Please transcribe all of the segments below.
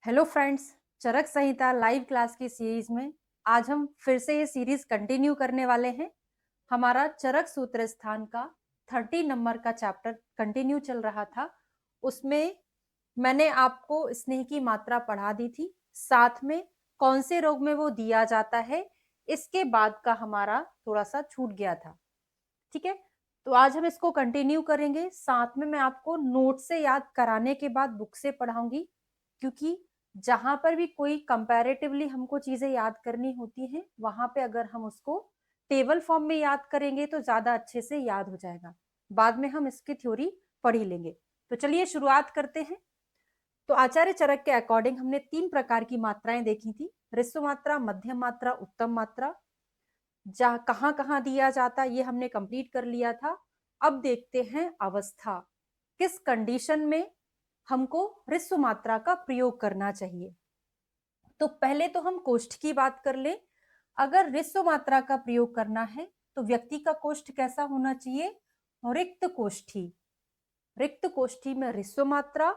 Hello friends, चरक संहिता live class की series में आज हम फिर से ये सीरीज कंटिन्यू करने वाले हैं। हमारा चरक सूत्र स्थान का 30 नंबर का चैप्टर कंटिन्यू चल रहा था। उसमें मैंने आपको स्नेह की मात्रा पढ़ा दी थी, साथ में कौन से रोग में वो दिया जाता है, इसके बाद का हमारा थोड़ा सा छूट गया था। ठीक है, तो आज हम इसको कंटिन्यू करेंगे। साथ में मैं आपको नोट से याद कराने के बाद बुक से पढ़ाऊंगी, क्योंकि जहां पर भी कोई कंपैरेटिवली हमको चीजें याद करनी होती हैं, वहां पे अगर हम उसको टेबल फॉर्म में याद करेंगे तो ज्यादा अच्छे से याद हो जाएगा। बाद में हम इसकी थ्योरी पढ़ ही लेंगे। तो चलिए शुरुआत करते हैं। तो आचार्य चरक के अकॉर्डिंग हमने 3 प्रकार की मात्राएं देखी थी: ह्रस्व मात्रा, मध्यम मात्रा, उत्तम मात्रा। जहाँ कहाँ कहाँ दिया जाता ये हमने कंप्लीट कर लिया था। अब देखते हैं अवस्था, किस कंडीशन में हमको ह्रस्व मात्रा का प्रयोग करना चाहिए। तो पहले तो हम कोष्ठ की बात कर ले। अगर ह्रस्व मात्रा का प्रयोग करना है तो व्यक्ति का कोष्ठ कैसा होना चाहिए? रिक्त कोष्ठी। रिक्त कोष्ठी में ह्रस्व मात्रा,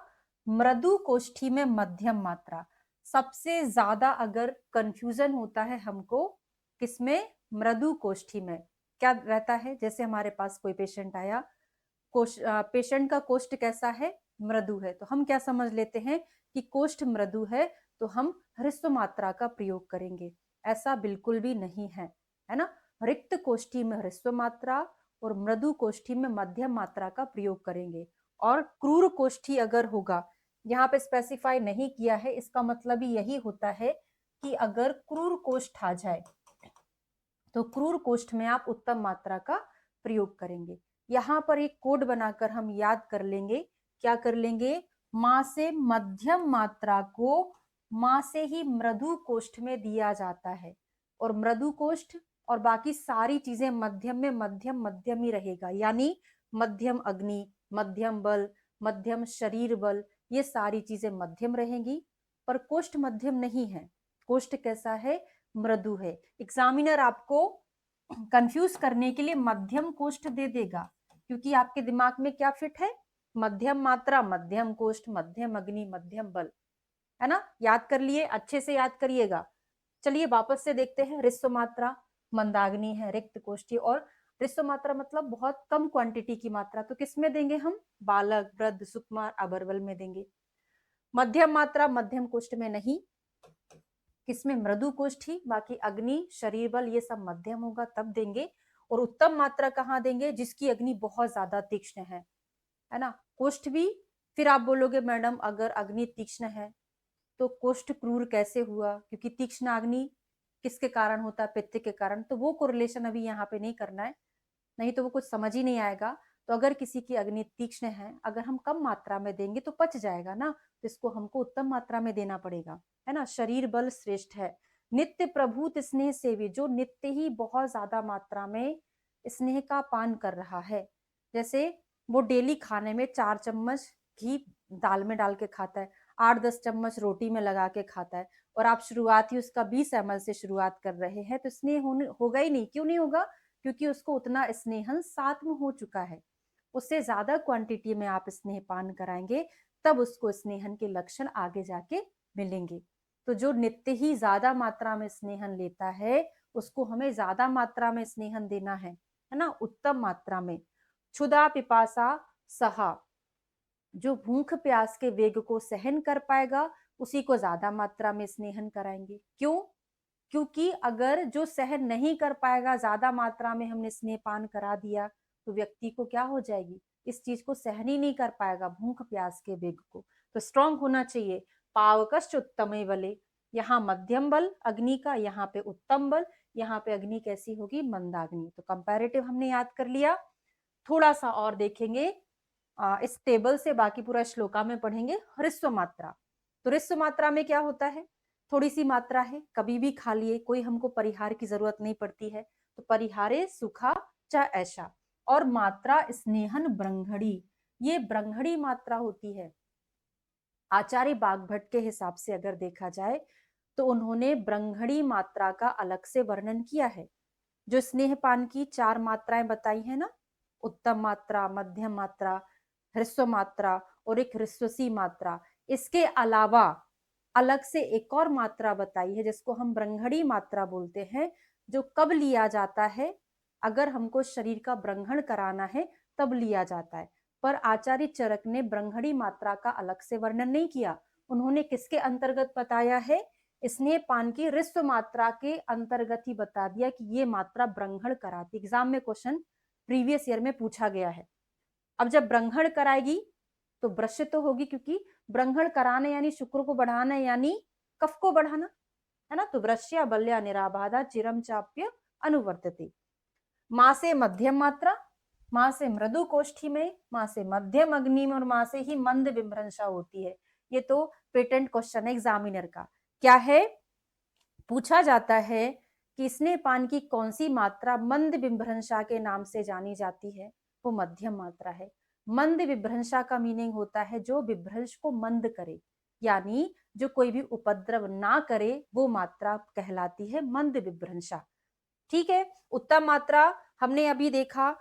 मृदु कोष्ठी में मध्यम मात्रा। सबसे ज्यादा अगर कंफ्यूजन होता है हमको किसमें? मृदु कोष्ठी में। क्या रहता है? जैसे हमारे पास कोई पेशेंट आया, पेशेंट का कोष्ठ कैसा है? मृदु है, तो हम क्या समझ लेते हैं कि कोष्ठ मृदु है, तो हम ह्रस्व मात्रा का प्रयोग करेंगे। ऐसा बिल्कुल भी नहीं है, है ना। रिक्त कोष्ठी में ह्रस्व मात्रा और मृदु कोष्ठी में मध्यम मात्रा का प्रयोग करेंगे। और क्रूर कोष्ठी अगर होगा, यहाँ पे स्पेसिफाई नहीं किया है, इसका मतलब ही यही होता है कि अगर क्रूर कोष्ठ आ जाए तो क्रूर कोष्ठ में आप उत्तम मात्रा का प्रयोग करेंगे। यहां पर एक कोड बनाकर हम याद कर लेंगे। क्या कर लेंगे? मां से मध्यम मात्रा को मां से ही मृदु कोष्ठ में दिया जाता है, और मृदु कोष्ठ और बाकी सारी चीजें मध्यम में मध्यम मध्यम ही रहेगा। यानी मध्यम अग्नि, मध्यम बल, मध्यम शरीर बल, ये सारी चीजें मध्यम रहेंगी। पर कोष्ठ मध्यम नहीं है, कोष्ठ कैसा है? मृदु है। एग्जामिनर आपको कंफ्यूज करने के लिए मध्यम कोष्ठ दे देगा, क्योंकि आपके दिमाग में क्या फिट है? मध्यम मात्रा, मध्यम कोष्ठ, मध्यम अग्नि, मध्यम बल, है ना। याद कर लिए? अच्छे से याद करिएगा। चलिए वापस से देखते हैं। ह्रस्व मात्रा मंदाग्नि है, रिक्त कोष्ठी। और ह्रस्व मात्रा मतलब बहुत कम क्वांटिटी की मात्रा, तो किसमें देंगे हम? बालक, वृद्ध, सुकुमार, अबरवल में देंगे। मध्यम मात्रा मध्यम कोष्ठ में नहीं, किसमें? मृदु कोष्ठी। बाकी अग्नि, शरीर बल, ये सब मध्यम होगा तब देंगे। और उत्तम मात्रा कहाँ देंगे? जिसकी अग्नि बहुत ज्यादा तीक्ष्ण है ना। कोष्ठ भी फिर आप बोलोगे मैडम अगर अग्नि तीक्ष्ण है तो कोष्ठ क्रूर कैसे हुआ? क्योंकि तीक्ष्ण अग्नि किसके कारण होता है? पित्त के कारण। तो वो कोरिलेशन अभी यहाँ पे नहीं करना है, नहीं तो वो कुछ समझ ही नहीं आएगा। तो अगर किसी की अग्नि तीक्ष्ण है, अगर हम कम मात्रा में देंगे तो पच जाएगा ना, तो इसको हमको उत्तम मात्रा में देना पड़ेगा, है ना। शरीर बल श्रेष्ठ है। नित्य प्रभुत स्नेह सेवी, जो नित्य ही बहुत ज्यादा मात्रा में स्नेह का पान कर रहा है। जैसे वो डेली खाने में 4 चम्मच घी दाल में डाल के खाता है, 8-10 चम्मच रोटी में लगा के खाता है, और आप शुरुआत ही उसका 20 ml से शुरुआत कर रहे हैं, तो स्नेह होगा ही नहीं। क्यों नहीं होगा? क्योंकि उसको उतना स्नेहन साथ में हो चुका है। उससे ज्यादा क्वांटिटी में आप स्नेह पान कराएंगे, तब उसको स्नेहन के लक्षण आगे जाके मिलेंगे। तो जो नित्य ही ज्यादा मात्रा में स्नेहन लेता है, उसको हमें ज्यादा मात्रा में स्नेहन देना है ना, उत्तम मात्रा में। क्षुधा पिपासा सहा, जो भूख प्यास के वेग को सहन कर पाएगा, उसी को ज्यादा मात्रा में स्नेहन कराएंगे। क्यों? क्योंकि अगर जो सहन नहीं कर पाएगा, ज्यादा मात्रा में हमने स्नेह पान करा दिया, तो व्यक्ति को क्या हो जाएगी? इस चीज को सहन ही नहीं कर पाएगा, भूख प्यास के वेग को। तो स्ट्रांग होना चाहिए। पावकश्च उत्तमे बले, यहाँ मध्यम बल अग्नि का, यहाँ पे उत्तम बल, यहाँ पे अग्नि कैसी होगी? मंदाग्नि। तो कंपैरेटिव हमने याद कर लिया। थोड़ा सा और देखेंगे इस टेबल से, बाकी पूरा श्लोका में पढ़ेंगे। ह्रस्व मात्रा, तो ह्रस्व मात्रा में क्या होता है? थोड़ी सी मात्रा है, कभी भी खा लिए, कोई हमको परिहार की जरूरत नहीं पड़ती है, तो परिहारे सुखा चा ऐसा। और मात्रा स्नेहन ब्रंघड़ी, ये ब्रंघड़ी मात्रा होती है। आचार्य बागभट्ट के हिसाब से अगर देखा जाए तो उन्होंने ब्रंघड़ी मात्रा का अलग से वर्णन किया है। जो स्नेहपान की 4 मात्राएं बताई है ना, उत्तम मात्रा, मध्यम मात्रा, ह्रस्व मात्रा और एक ह्रस्वसी मात्रा, इसके अलावा अलग से एक और मात्रा बताई है जिसको हम ब्रंघड़ी मात्रा बोलते हैं, जो कब लिया जाता है, अगर हमको शरीर का ब्रंघण कराना है तब लिया जाता है। पर आचार्य चरक ने ब्रंघड़ी मात्रा का अलग से वर्णन नहीं किया, उन्होंने किसके अंतर्गत बताया है, स्नेहपान की ऋस्व मात्रा के अंतर्गत ही बता दिया कि ये मात्रा ब्रंघण कराती। एग्जाम में क्वेश्चन प्रीवियस ईयर में पूछा गया है। अब जब ब्रंघण कराएगी तो ब्रश्य तो होगी, क्योंकि ब्रंघण कराने यानी शुक्र को बढ़ाना यानी कफ को बढ़ाना है ना। तो ब्रश्य बल्या निराबाधा चिरम चाप्य अनुवर्तते। माँ से मध्यम मात्रा, माँ से मृदु कोष्ठी में, माँ से मध्यम अग्नि में और माँ से ही मंद विभ्रंशा होती है। ये तो पेटेंट क्वेश्चन है एग्जामिनर का। क्या है, पूछा जाता है कि स्नेहपान की कौन सी मात्रा मंद विभ्रंशा के नाम से जानी जाती है, वो मध्यम मात्रा है। मंद विभ्रंशा का मीनिंग होता है जो विभ्रंश को मंद करे, यानी जो कोई भी उपद्रव ना करे, वो मात्रा कहलाती है मंद विभ्रंशा। ठीक है। उत्तम मात्रा हमने अभी देखा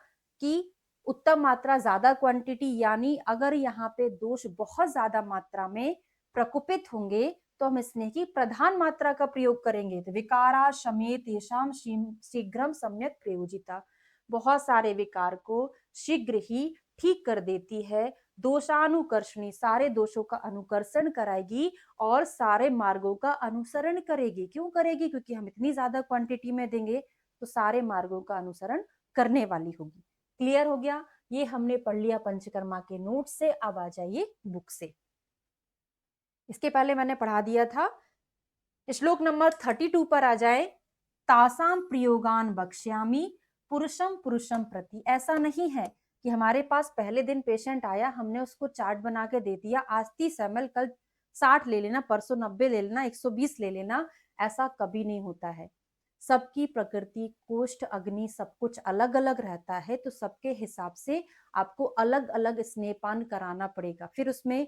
कि उत्तम मात्रा ज्यादा क्वांटिटी, यानी अगर यहाँ पे दोष बहुत ज्यादा मात्रा में प्रकुपित होंगे तो हम स्नेह की प्रधान मात्रा का प्रयोग करेंगे। तो विकारा शमेत येषाम शीघ्रम सम्यक प्रयोजिता, बहुत सारे विकार को शीघ्र ही ठीक कर देती है। दोषानुकर्षणी, सारे दोषों का अनुकर्षण कराएगी और सारे मार्गों का अनुसरण करेगी। क्यों करेगी, क्योंकि हम इतनी ज्यादा क्वांटिटी में देंगे तो सारे मार्गों का अनुसरण करने वाली होगी। क्लियर हो गया, ये हमने पढ़ लिया पंचकर्मा के नोट से। अब आ जाइए बुक से। इसके पहले मैंने पढ़ा दिया था, श्लोक नंबर 32 पर आ जाए। तासाम प्रयोगान बक्ष्यामी पुरुषम पुरुषम प्रति। ऐसा नहीं है कि हमारे पास पहले दिन पेशेंट आया, हमने उसको चार्ट बना के दे दिया, आज 30 ml, कल 60 ले लेना, परसों 90 ले लेना, 120 ले लेना। ऐसा कभी नहीं होता है। सबकी प्रकृति, कोष्ठ, अग्नि सब कुछ अलग अलग रहता है, तो सबके हिसाब से आपको अलग अलग स्नेहपान कराना पड़ेगा। फिर उसमें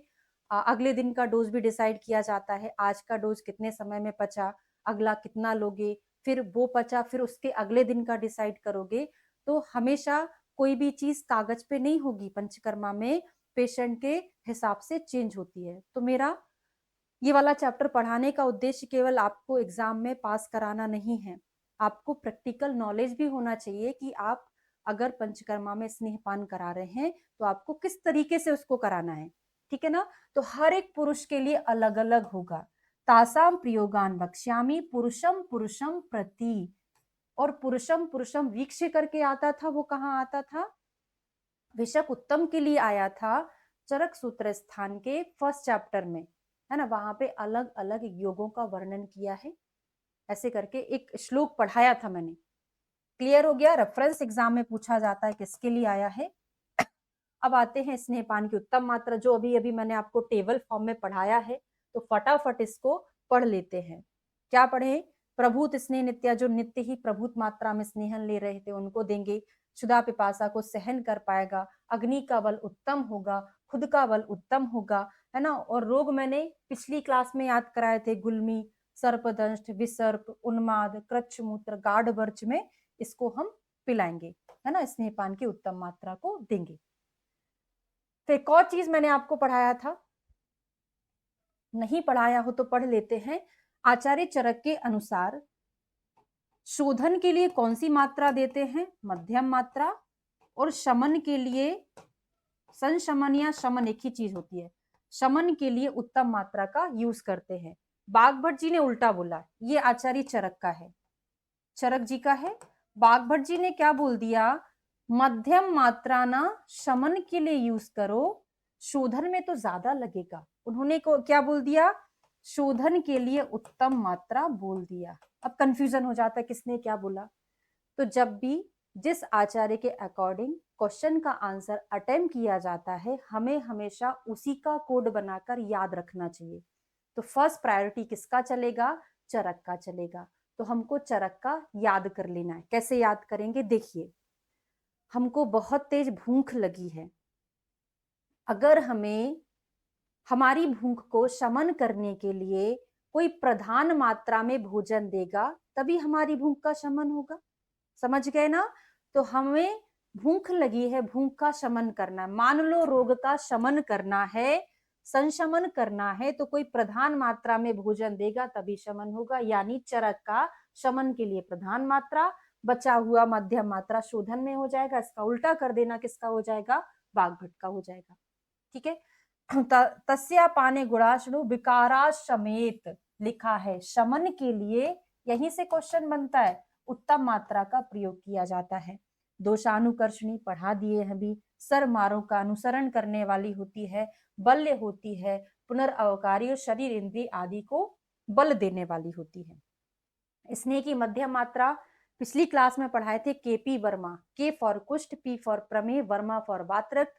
अगले दिन का डोज भी डिसाइड किया जाता है, आज का डोज कितने समय में पचा, अगला कितना लोगे, फिर वो पचा, फिर उसके अगले दिन का डिसाइड करोगे। तो हमेशा कोई भी चीज कागज पे नहीं होगी, पंचकर्मा में पेशेंट के हिसाब से चेंज होती है। तो मेरा ये वाला चैप्टर पढ़ाने का उद्देश्य केवल आपको एग्जाम में पास कराना नहीं है, आपको प्रैक्टिकल नॉलेज भी होना चाहिए कि आप अगर पंचकर्मा में स्नेहपान करा रहे हैं तो आपको किस तरीके से उसको कराना है। ठीक है ना। तो हर एक पुरुष के लिए अलग अलग होगा। तासाम प्रयोगान वक्ष्यामि पुरुषम पुरुषम प्रति। और पुरुषम पुरुषम वीक्ष्य करके आता था, वो कहाँ आता था, विषक उत्तम के लिए आया था चरक सूत्र स्थान के फर्स्ट चैप्टर में, है ना। वहां पे अलग अलग योगों का वर्णन किया है, ऐसे करके एक श्लोक पढ़ाया था मैंने। क्लियर हो गया। रेफरेंस एग्जाम में पूछा जाता है किसके लिए आया है। अब आते हैं स्नेहपान की उत्तम मात्रा, जो अभी अभी मैंने आपको टेबल फॉर्म में पढ़ाया है, तो फटाफट इसको पढ़ लेते हैं। क्या पढ़े, प्रभुत स्नेह नित्या, जो नित्य ही प्रभुत मात्रा में स्नेहन ले रहे थे उनको देंगे। क्षुधा पिपासा को सहन कर पाएगा, अग्नि का बल उत्तम होगा, खुद का बल उत्तम होगा, है ना। और रोग मैंने पिछली क्लास में याद कराए थे, गुल्मी, सर्पदंष्ट, विसर्प, उन्माद, कृच्छमूत्र, गाढ़ वर्च में इसको हम पिलाएंगे, है ना। स्नेहपान की उत्तम मात्रा को देंगे। तो एक और चीज मैंने आपको पढ़ाया था, नहीं पढ़ाया हो तो पढ़ लेते हैं। आचार्य चरक के अनुसार शोधन के लिए कौन सी मात्रा देते हैं, मध्यम मात्रा, और शमन के लिए, संशमन या शमन एक ही चीज होती है, शमन के लिए उत्तम मात्रा का यूज करते हैं। बागभट्ट जी ने उल्टा बोला, ये आचार्य चरक का है, चरक जी का है। बागभट्ट जी ने क्या बोल दिया, मध्यम मात्रा ना शमन के लिए यूज करो, शोधन में तो ज्यादा लगेगा। उन्होंने को क्या बोल दिया, शोधन के लिए उत्तम मात्रा बोल दिया। अब कंफ्यूजन हो जाता है किसने क्या बोला। तो जब भी जिस आचार्य के अकॉर्डिंग क्वेश्चन का आंसर अटेम्प्ट किया जाता है, हमें हमेशा उसी का कोड बनाकर याद रखना चाहिए। तो फर्स्ट प्रायोरिटी किसका चलेगा, चरक का चलेगा। तो हमको चरक का याद कर लेना है। कैसे याद करेंगे, देखिए, हमको बहुत तेज भूख लगी है, अगर हमें हमारी भूख को शमन करने के लिए कोई प्रधान मात्रा में भोजन देगा, तभी हमारी भूख का शमन होगा। समझ गए ना। तो हमें भूख लगी है, भूख का शमन करना, मान लो रोग का शमन करना है, संशमन करना है तो कोई प्रधान मात्रा में भोजन देगा तभी शमन होगा, यानी चरक का शमन के लिए प्रधान मात्रा, बचा हुआ मध्यम मात्रा शोधन में हो जाएगा। इसका उल्टा कर देना किसका हो जाएगा, वाग्भट का हो जाएगा। ठीक है, तस्या पाने गुणाशनु विकारा समेत लिखा है, शमन के लिए यहीं से क्वेश्चन बनता है, उत्तम मात्रा का प्रयोग किया जाता है। दोषानुकर्षणी पढ़ा दिए हैं भी, सरमारों का अनुसरण करने वाली होती है, बल्य होती है, पुनर्अवकारी और शरीर इंद्रिय आदि को बल देने वाली होती है। स्नेह की मध्यम मात्रा पिछली क्लास में पढ़ाए थे, केपी वर्मा, के फॉर कुष्ठ, पी फॉर प्रमेह, वर्मा फॉर वातरक्त।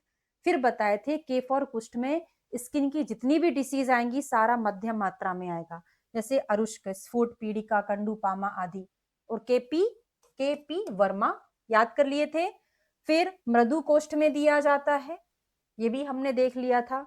फिर बताए थे के फॉर कुष्ठ में स्किन की जितनी भी डिसीज आएंगी सारा मध्यम मात्रा में आएगा, जैसे अरुष्क, स्फुट, पीड़िका, कंडुपामा आदि। और केपी वर्मा याद कर लिए थे। फिर मृदु कोष्ठ में दिया जाता है, ये भी हमने देख लिया था।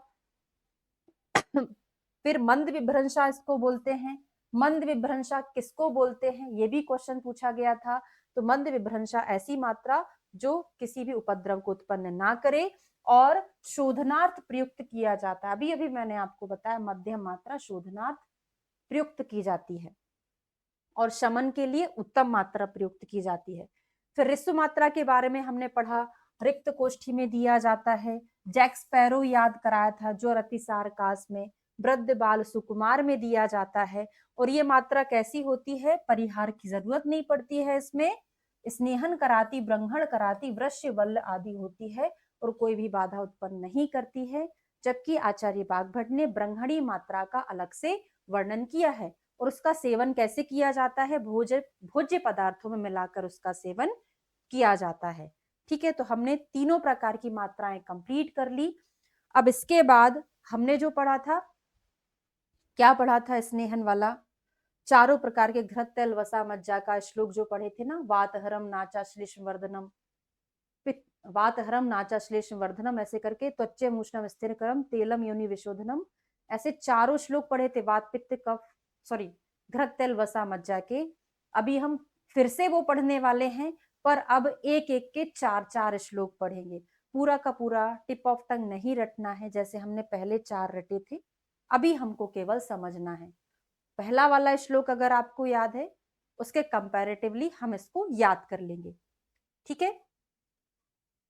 फिर मंद विभ्रंशा इसको बोलते हैं, मंद विभ्रंशा किसको बोलते हैं ये भी क्वेश्चन पूछा गया था। तो मंद विभ्रंशा ऐसी मात्रा जो किसी भी उपद्रव को उत्पन्न ना करे और शोधनार्थ प्रयुक्त किया जाता है। अभी अभी मैंने आपको बताया मध्यम मात्रा शोधनार्थ प्रयुक्त की जाती है और शमन के लिए उत्तम मात्रा प्रयुक्त की जाती है। फिर ऋस्व मात्रा के बारे में हमने पढ़ा, रिक्त कोष्ठी में दिया जाता है। जैक स्पैरो याद कराया था जो रतिसार कास में, वृद्ध बाल सुकुमार में दिया जाता है। और ये मात्रा कैसी होती है, परिहार की जरूरत नहीं पड़ती है इसमें, स्नेहन कराती, ब्रंहण कराती, वृश्य बल्ल आदि होती है और कोई भी बाधा उत्पन्न नहीं करती है। जबकि आचार्य बागभट्ट ने ब्रंहणी मात्रा का अलग से वर्णन किया है और उसका सेवन कैसे किया जाता है, भोज्य पदार्थों में मिलाकर उसका सेवन किया जाता है। ठीक है, तो हमने तीनों प्रकार की मात्राएं कंप्लीट कर ली। अब इसके बाद हमने जो पढ़ा था, क्या पढ़ा था, स्नेहन वाला चारों प्रकार के घृत, तेल, वसा, मज्जा का श्लोक जो पढ़े थे ना, वातहरम नाचा श्लेष वर्धनम, वातहरम नाचा श्लेष वर्धनम ऐसे करके, त्वचे मूषणम स्थिर करम, तेलम योनि विशोधनम, ऐसे चारों श्लोक पढ़े थे वात पित्त कफ सॉरी घृत, तेल, वसा, मज्जा के। अभी हम फिर से वो पढ़ने वाले हैं, पर अब एक एक के चार चार श्लोक पढ़ेंगे। पूरा का पूरा टिप ऑफ टंग नहीं रटना है जैसे हमने पहले चार रटे थे, अभी हमको केवल समझना है। पहला वाला श्लोक अगर आपको याद है उसके कंपैरेटिवली हम इसको याद कर लेंगे। ठीक है,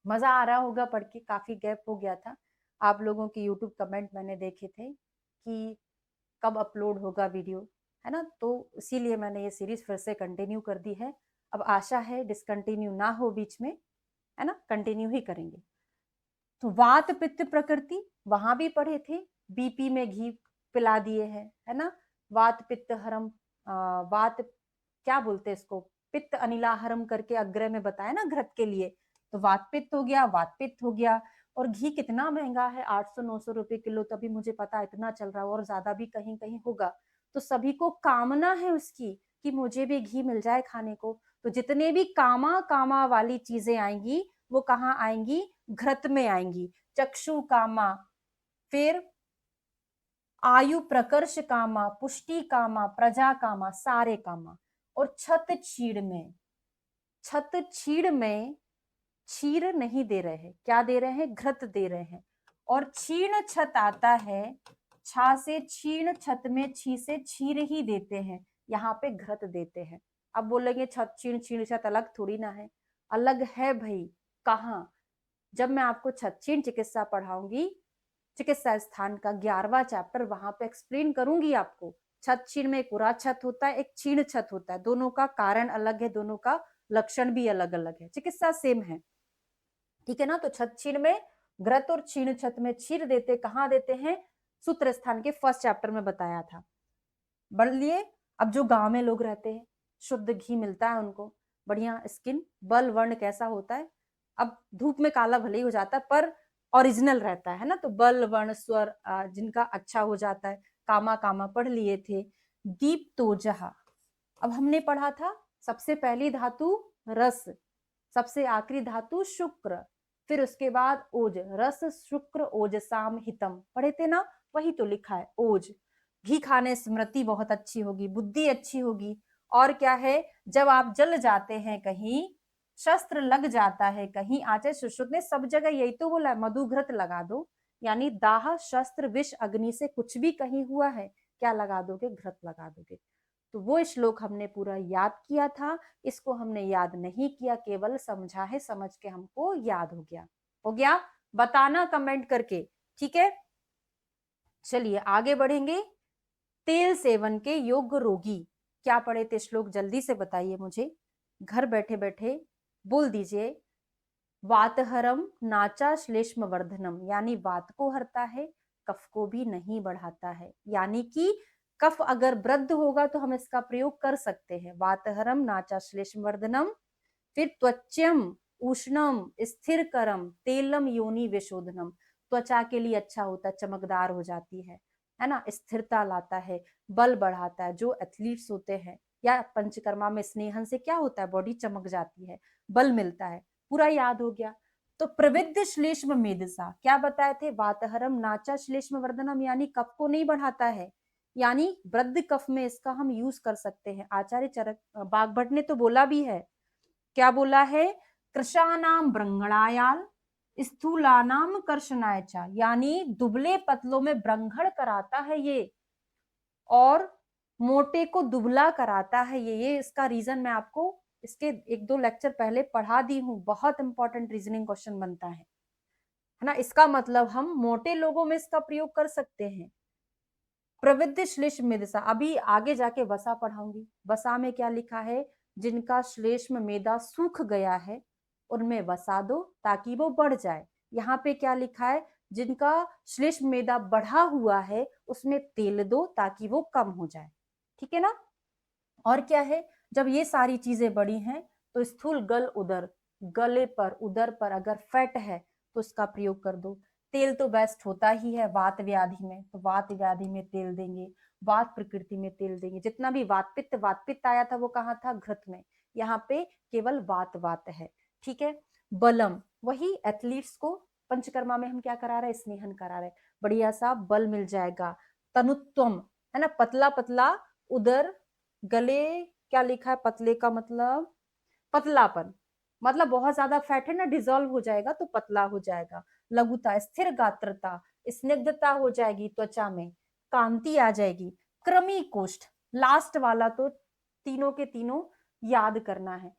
मजा आ रहा होगा पढ़ के, काफी गैप हो गया था। आप लोगों के यूट्यूब कमेंट मैंने देखे थे कि कब अपलोड होगा वीडियो, है ना, तो इसीलिए मैंने ये सीरीज फिर से कंटिन्यू कर दी है। अब आशा है डिसकंटिन्यू ना हो बीच में, है ना, कंटिन्यू ही करेंगे। तो वात पित्त प्रकृति वहां भी पढ़े थे, बीपी में घी पिला दिए हैं, है ना, वात पित्त हरम, वात क्या बोलते हैं इसको, पित्त अनिलाहरम करके अग्रह में बताया ना घृत के लिए, तो वात पित्त हो गया, वात पित्त हो गया। और घी कितना महंगा है, 800-900 रुपए किलो, तभी मुझे पता इतना चल रहा है, और ज्यादा भी कहीं कहीं होगा। तो सभी को कामना है उसकी कि मुझे भी घी मिल जाए खाने को, तो जितने भी कामा कामा वाली चीजें आएंगी वो कहाँ आएंगी, घृत में आएंगी। चक्षु कामा, फिर आयु प्रकर्ष कामा, पुष्टि कामा, प्रजा कामा, सारे कामा। और छत छीड़ में, छत छीड़ में छीर नहीं दे रहे हैं, क्या दे रहे हैं, घृत दे रहे हैं। और क्षीण छत आता है, छा से क्षीण छत में छी से छीर ही देते हैं, यहाँ पे घृत देते हैं। अब बोलेंगे छत क्षीण क्षीण छत अलग थोड़ी ना है, अलग है भाई। कहाँ, जब मैं आपको छत क्षीण चिकित्सा पढ़ाऊंगी, चिकित्सा स्थान का 11वां चैप्टर, वहां पे एक्सप्लेन करूंगी आपको। छत क्षीण में एक पूरा छत होता है, एक क्षीण छत होता है, दोनों का कारण अलग है, दोनों का लक्षण भी अलग अलग है, चिकित्सा सेम है। ठीक है ना, तो छत क्षीण में घृत और क्षीण छत में क्षीर देते, कहाँ देते हैं, सूत्र स्थान के फर्स्ट चैप्टर में बताया था। बढ़ लिए, अब जो गांव में लोग रहते हैं, शुद्ध घी मिलता है उनको, बढ़िया स्किन, बल वर्ण कैसा होता है, अब धूप में काला भले ही हो जाता है पर ओरिजिनल रहता है ना, तो बल वर्ण स्वर जिनका अच्छा हो जाता है, कामा कामा पढ़ लिए थे। दीप तो जहा, अब हमने पढ़ा था सबसे पहली धातु रस, सबसे आखिरी धातु शुक्र, फिर उसके बाद ओज, रस शुक्र ओजसाम हितम पढ़े थे ना, वही तो लिखा है ओज। घी खाने स्मृति बहुत अच्छी होगी, बुद्धि अच्छी होगी। और क्या है, जब आप जल जाते हैं कहीं, शस्त्र लग जाता है कहीं, आचार्य सुश्रुत ने सब जगह यही तो बोला है, मधुघृत लगा दो, यानी दाह शस्त्र विष अग्नि से कुछ भी कहीं हुआ है, क्या लगा दोगे? घृत लगा दोगे। तो वो श्लोक हमने पूरा याद किया था, इसको हमने याद नहीं किया, केवल समझा है, समझ के हमको याद हो गया। हो गया? बताना कमेंट करके, ठीक है। चलिए आगे बढ़ेंगे। तेल सेवन के योग्य रोगी, क्या पढ़े थे श्लोक? जल्दी से बताइए मुझे, घर बैठे बैठे बोल दीजिए। वातहरम नाचा श्लेष्म वर्धनम, यानी वात को हरता है, कफ को भी नहीं बढ़ाता है। यानी कि कफ अगर वृद्ध होगा तो हम इसका प्रयोग कर सकते हैं। वातहरम नाचा श्लेष्म वर्धनम। फिर त्वच्यम उष्णम स्थिरकरम तेलम योनि विशोधनम, त्वचा के लिए अच्छा होता है, चमकदार हो जाती है ना, स्थिरता लाता है, बल बढ़ाता है। जो एथलीट्स होते हैं या पंचकर्मा में स्नेहन से क्या होता है? बॉडी चमक जाती है, बल मिलता है। पूरा याद हो गया। तो प्रविद्ध श्लेष्म मेधसा क्या बताए थे? वातहरम नाचा श्लेष्म वर्धनम, यानी कफ को नहीं बढ़ाता है, यानी वृद्ध कफ में इसका हम यूज कर सकते हैं। आचार्य चरक बागभट्ट ने तो बोला भी है, क्या बोला है? कृशानाम ब्रंगणायाल स्थूलानाम कर्षणाय चा, यानी दुबले पतलों में ब्रंघण कराता है ये, और मोटे को दुबला कराता है ये इसका रीजन मैं आपको इसके 1-2 लेक्चर पहले पढ़ा दी हूं। बहुत इंपॉर्टेंट रीजनिंग क्वेश्चन बनता है ना। इसका मतलब हम मोटे लोगों में इसका प्रयोग कर सकते हैं। प्रविद्ध श्लेष्म मेधा, अभी आगे जाके वसा पढ़ाऊंगी। वसा में क्या लिखा है? जिनका श्लेष्म मेधा सूख गया है उनमें वसा दो ताकि वो बढ़ जाए। यहाँ पे क्या लिखा है? जिनका श्लेष्म मेधा बढ़ा हुआ है उसमें तेल दो ताकि वो कम हो जाए। ठीक है ना। और क्या है? जब ये सारी चीजें बड़ी हैं तो स्थूल गल उदर, गले पर उदर पर अगर फैट है तो उसका प्रयोग कर दो। तेल तो बेस्ट होता ही है वात व्याधि में, तो वात व्याधि में तेल देंगे, वात प्रकृति में तेल देंगे। जितना भी वात पित्त आया था वो कहाँ था? घृत में। यहाँ पे केवल वात है। ठीक है। बलम, वही एथलीट्स को पंचकर्मा में हम क्या करा रहे हैं? स्नेहन करा रहे हैं, बढ़िया सा बल मिल जाएगा। तनुत्वम है ना, पतला पतला उदर, गले क्या लिखा है? पतले का मतलब पतलापन, मतलब बहुत ज्यादा फैट है ना, डिजोल्व हो जाएगा तो पतला हो जाएगा। लघुता, स्थिर गात्रता, स्निग्धता हो जाएगी त्वचा में, कांति आ जाएगी। क्रमी कोष्ठ, लास्ट वाला तो तीनों के तीनों याद करना है।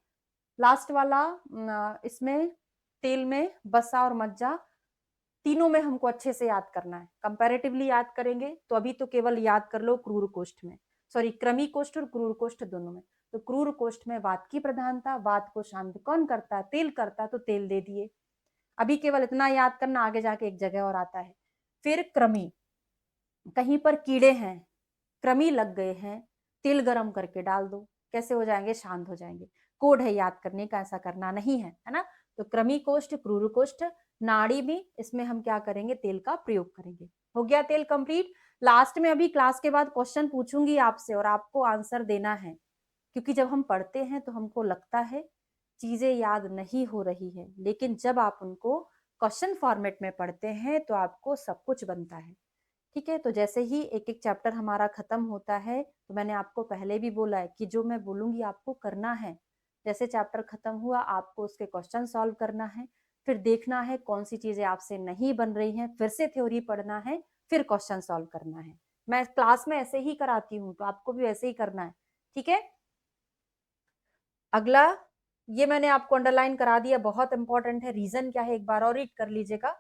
लास्ट वाला इसमें तेल में बसा और मज्जा तीनों में हमको अच्छे से याद करना है। कंपैरेटिवली याद करेंगे तो अभी तो केवल याद कर लो क्रूर कोष्ठ में, सॉरी क्रमी कोष्ठ और क्रूर कोष्ठ दोनों में। तो क्रूर कोष्ठ में वात की प्रधानता, वात को शांत कौन करता है? तेल करता है, तो तेल दे दिए। अभी केवल इतना याद करना, आगे जाके एक जगह और आता है। फिर क्रमी, कहीं पर कीड़े हैं, क्रमी लग गए हैं, तेल गरम करके डाल दो, कैसे हो जाएंगे? शांत हो जाएंगे। कोड है याद करने का, ऐसा करना नहीं है ना। तो क्रमी कोष्ठ, क्रूर कोष्ठ, नाड़ी में इसमें हम क्या करेंगे? तेल का प्रयोग करेंगे। हो गया तेल कंप्लीट। लास्ट में अभी क्लास के बाद क्वेश्चन पूछूंगी आपसे और आपको आंसर देना है, क्योंकि जब हम पढ़ते हैं तो हमको लगता है चीजें याद नहीं हो रही है, लेकिन जब आप उनको क्वेश्चन फॉर्मेट में पढ़ते हैं तो आपको सब कुछ बनता है। ठीक है। तो जैसे ही एक एक चैप्टर हमारा खत्म होता है, तो मैंने आपको पहले भी बोला है कि जो मैं बोलूंगी आपको करना है। जैसे चैप्टर खत्म हुआ आपको उसके क्वेश्चन सॉल्व करना है, फिर देखना है कौन सी चीजें आपसे नहीं बन रही हैं, फिर से थ्योरी पढ़ना है, फिर क्वेश्चन सॉल्व करना है। मैं क्लास में ऐसे ही कराती हूँ, तो आपको भी ऐसे ही करना है। ठीक है। अगला, ये मैंने आपको अंडरलाइन करा दिया, बहुत इंपॉर्टेंट है। रीजन क्या है एक बार और रीड कर लीजिएगा।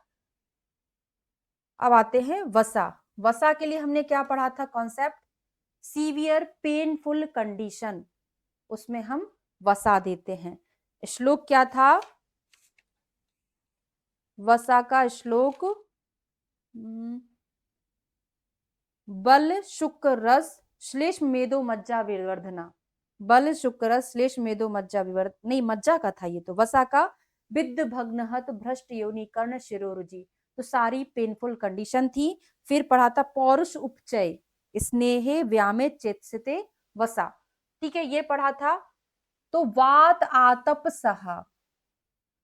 अब आते हैं वसा। वसा के लिए हमने क्या पढ़ा था? कॉन्सेप्ट सीवियर पेनफुल कंडीशन, उसमें हम वसा देते हैं। श्लोक क्या था? वसा का श्लोक बल शुक्र रस श्लेष्म मेदो मज्जा विवर्धना, बल शुक्र रस श्लेष्म मेदो मज्जा विवर्ध, नहीं मज्जा का था ये तो। वसा का विद्ध भग्नहत भ्रष्ट योनि कर्ण शिरोरुजि, तो सारी पेनफुल कंडीशन थी। फिर पढ़ा था पौरुष उपचय स्नेहे व्यामे चेतसिते वसा। ठीक है, ये पढ़ा था। तो वात आतप सहा,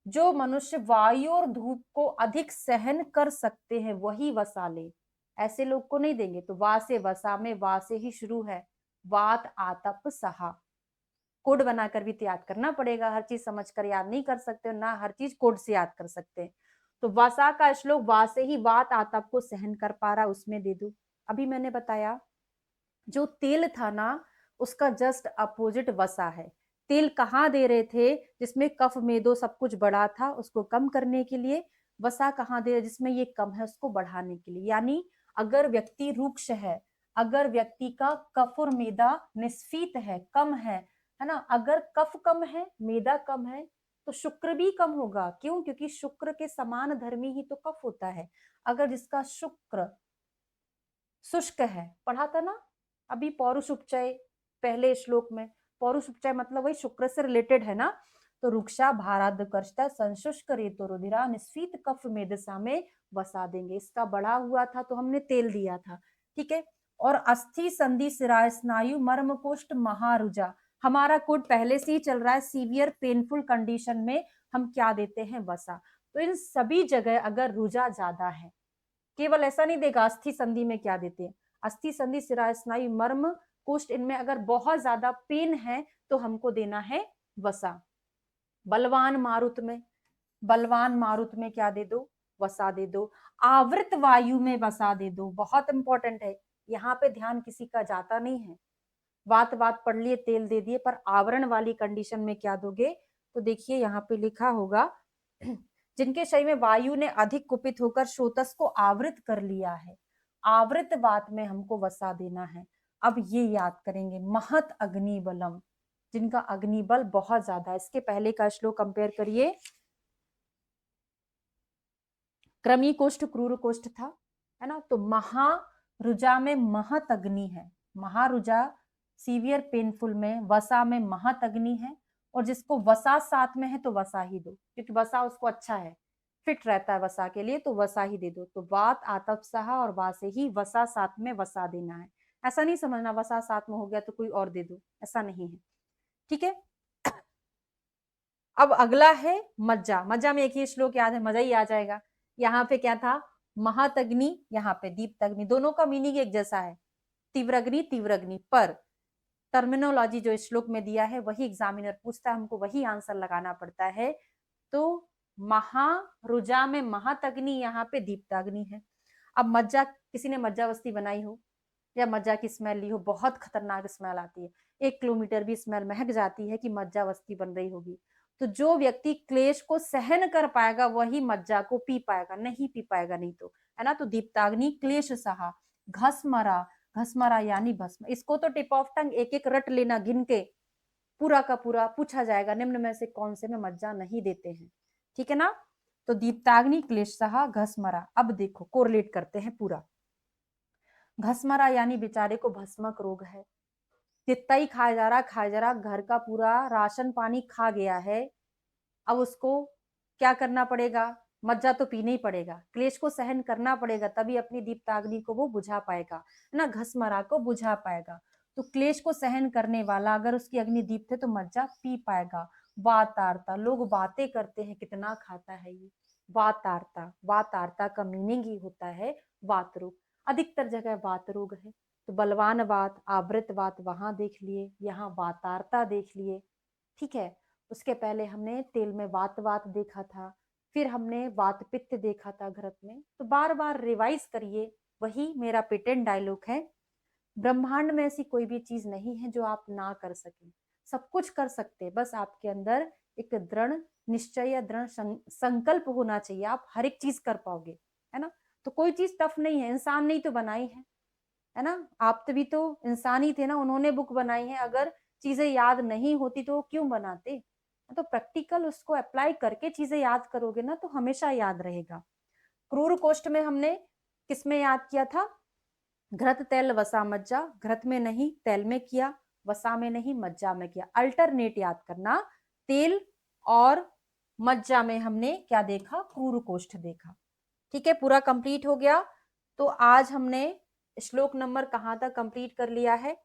जो मनुष्य वायु और धूप को अधिक सहन कर सकते हैं वही वसा ले, ऐसे लोग को नहीं देंगे। तो वा से वसा में वा से ही शुरू है, वात आतप सहा। कोड बनाकर भी तो याद करना पड़ेगा, हर चीज समझकर याद नहीं कर सकते ना, हर चीज कोड से याद कर सकते हैं। तो वसा का श्लोक वा से ही वात आतप को सहन कर पा रहा, उसमें दे दो। अभी मैंने बताया जो तेल था ना उसका जस्ट अपोजिट वसा है। तेल कहाँ दे रहे थे? जिसमें कफ मेदो सब कुछ बढ़ा था उसको कम करने के लिए। वसा कहाँ दे रहे जिसमें ये कम है उसको बढ़ाने के लिए। यानी अगर व्यक्ति रुक्ष है, अगर व्यक्ति का कफ और मेदा निस्फीत है, कम है ना, अगर कफ कम है मेदा कम है तो शुक्र भी कम होगा। क्यों? क्योंकि शुक्र के समान धर्मी ही तो कफ होता है। अगर जिसका शुक्र शुष्क है, पढ़ा था ना अभी पौरुष उपचय पहले श्लोक में। पौरुष उपचय मतलब वही शुक्र से रिलेटेड है ना। तो रुक्षा भाराद कर्षता संशुष्क रेतो रुधिरा निस्फीत कफ मेदसा में वसा देंगे। इसका बढ़ा हुआ था तो हमने तेल दिया था, ठीक है। और अस्थि संधि सिराय स्नायु मर्म कोष्ठ महारुजा, हमारा कोड पहले से ही चल रहा है सीवियर पेनफुल कंडीशन में हम क्या देते हैं? वसा। तो इन सभी जगह अगर रुजा ज्यादा है, केवल ऐसा नहीं देगा अस्थि संधि में क्या देते हैं, अस्थि संधि सिराय स्नायु मर्म कोष्ठ, इनमें अगर बहुत ज्यादा पेन है तो हमको देना है वसा। बलवान मारुत में, बलवान मारुत में क्या दे दो? वसा दे दो। आवृत वायु में वसा दे दो, बहुत इंपॉर्टेंट है। यहाँ पे ध्यान किसी का जाता नहीं है। वात वात पढ़ लिए, तेल दे दिए, पर आवरण वाली कंडीशन में क्या दोगे? तो देखिए यहाँ पे लिखा होगा जिनके शरीर में वायु ने अधिक कुपित होकर स्रोतस को आवृत कर लिया है, आवृत वात में हमको वसा देना है। अब ये याद करेंगे, महत अग्नि बलम, जिनका अग्निबल बहुत ज्यादा है। इसके पहले का श्लोक कंपेयर करिए, क्रमी कोष्ठ क्रूर कोष्ठ था, है ना। तो महारुजा में महत अग्नि है, महारुजा सीवियर पेनफुल में, वसा में महत अग्नि है। और जिसको वसा साथ में है तो वसा ही दो, क्योंकि वसा उसको अच्छा है, फिट रहता है वसा के लिए, तो वसा ही दे दो। तो वात आतप सहा और वा से ही वसा साथ में वसा देना है। ऐसा नहीं समझना वसा साथ में हो गया तो कोई और दे दो, ऐसा नहीं है, ठीक है। अब अगला है मज्जा। मज्जा में एक ही श्लोक याद है, मजा ही आ जाएगा। यहाँ पे क्या था? महातग्नि, यहाँ पे दीप्तग्नि, दोनों का मीनिंग एक जैसा है, तीव्रग्नि तीव्रग्नि, पर टर्मिनोलॉजी जो इस श्लोक में दिया है वही एग्जामिनर पूछता है, हमको वही आंसर लगाना पड़ता है। तो महारुजा में महातग्नि, यहाँ पे दीप्ताग्नि है। अब मज्जा, किसी ने मज्जावस्ती बनाई हो या मज्जा की स्मेल ली हो, बहुत खतरनाक स्मेल आती है, 1 किलोमीटर भी स्मेल महक जाती है कि मज्जावस्ती बन रही होगी। तो जो व्यक्ति क्लेश को सहन कर पाएगा वही मज्जा को पी पाएगा, नहीं पी पाएगा नहीं तो, है ना। तो दीप्ताग्नि क्लेश सहा, घसमरा, घसमरा यानी भस्म। इसको तो टिप ऑफ टंग एक एक रट लेना, गिन के पूरा का पूरा पूछा जाएगा, निम्न में से कौन से में मज्जा नहीं देते हैं, ठीक है ना। तो दीप्ताग्नि क्लेश सहा घसमरा। अब देखो कोरिलेट करते हैं पूरा। घसमरा यानी बेचारे को भस्मक रोग है, जितना ही खाया जा रहा खाया जा रहा, घर का पूरा राशन पानी खा गया है। अब उसको क्या करना पड़ेगा? मज्जा तो पीना ही पड़ेगा, क्लेश को सहन करना पड़ेगा, तभी अपनी दीप्ताग्नि को वो बुझा पाएगा, है ना, घसमरा को बुझा पाएगा। तो क्लेश को सहन करने वाला अगर उसकी अग्नि दीप्त है तो मज्जा पी पाएगा। वातारता, लोग बातें करते हैं कितना खाता है ये, वातारता, वातारता का मीनिंग ही होता है वात रोग, अधिकतर जगह वात रोग है। तो बलवान वात, आवृत वात वहां देख लिए, यहाँ वातारता देख लिए, ठीक है। उसके पहले हमने तेल में वात वात देखा था, फिर हमने वात पित्त देखा था घृत में। तो बार बार रिवाइज करिए, वही मेरा पेटेंट डायलॉग है, ब्रह्मांड में ऐसी कोई भी चीज नहीं है जो आप ना कर सके, सब कुछ कर सकते, बस आपके अंदर एक दृढ़ निश्चय या दृढ़ संकल्प होना चाहिए, आप हर एक चीज कर पाओगे, है ना। तो कोई चीज टफ नहीं है, इंसान ने ही तो बनाई है ना। आप तो भी तो इंसान ही थे ना, उन्होंने बुक बनाई है, अगर चीजें याद नहीं होती तो क्यों बनाते। तो प्रैक्टिकल उसको अप्लाई करके चीजें याद करोगे ना तो हमेशा याद रहेगा। क्रूर कोष्ठ में हमने किसमें याद किया था? घृत तेल वसा मज्जा, घृत में नहीं तेल में किया, वसा में नहीं मज्जा में किया, अल्टरनेट याद करना। तेल और मज्जा में हमने क्या देखा? क्रूर कोष्ठ देखा, ठीक है। पूरा कंप्लीट हो गया। तो आज हमने श्लोक नंबर कहाँ तक कंप्लीट कर लिया है?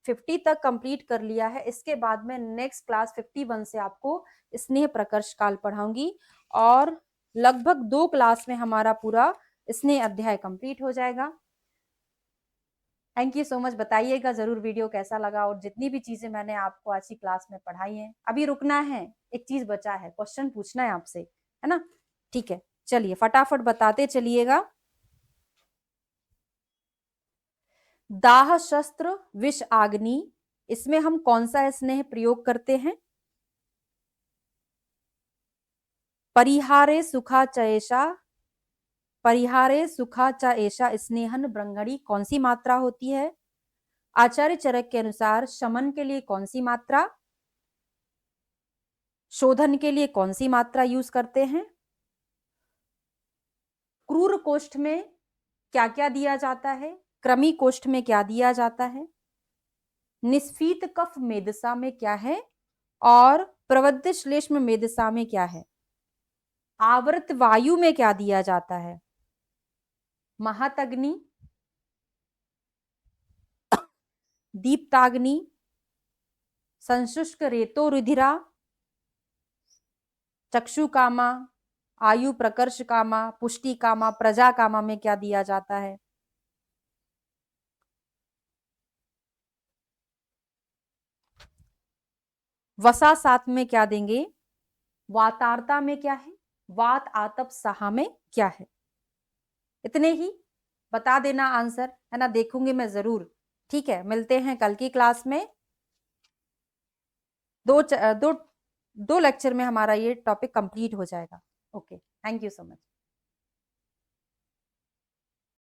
50 तक कंप्लीट कर लिया है। इसके बाद में नेक्स्ट क्लास 51 से आपको स्नेह प्रकर्ष काल पढ़ाऊंगी और लगभग 2 क्लास में हमारा पूरा स्नेह अध्याय कंप्लीट हो जाएगा। Thank you so much. बताइएगा जरूर वीडियो कैसा लगा, और जितनी भी चीजें मैंने आपको आज की क्लास में पढ़ाई हैं, अभी रुकना है, एक चीज बचा है, क्वेश्चन पूछना है आपसे, है ना। ठीक है। चलिए फटाफट बताते चलिएगा। दाह शस्त्र विष आग्नि, इसमें हम कौन सा स्नेह प्रयोग करते हैं? परिहारे सुखा चैषा, परिहारे सुखा च ऐसा स्नेहन ब्रंगड़ी कौन सी मात्रा होती है? आचार्य चरक के अनुसार शमन के लिए कौन सी मात्रा, शोधन के लिए कौन सी मात्रा यूज करते हैं? क्रूर कोष्ठ में क्या क्या दिया जाता है? क्रमी कोष्ठ में क्या दिया जाता है? निस्फीत कफ मेदसा में क्या है और प्रवृत्त श्लेष्म मेदसा में क्या है? आवृत वायु में क्या दिया जाता है? महातग्नि, दीप्ताग्नि, संशुष्क रेतो रुधिरा, चक्षु कामा, आयु प्रकर्ष कामा, पुष्टि कामा, प्रजा कामा में क्या दिया जाता है? वसा सात में क्या देंगे? वातारता में क्या है? वात आतप सहा में क्या है? इतने ही बता देना आंसर, है ना, देखूंगी मैं जरूर। ठीक है, मिलते हैं कल की क्लास में। दो लेक्चर में हमारा ये टॉपिक कंप्लीट हो जाएगा। Okay, thank you so much.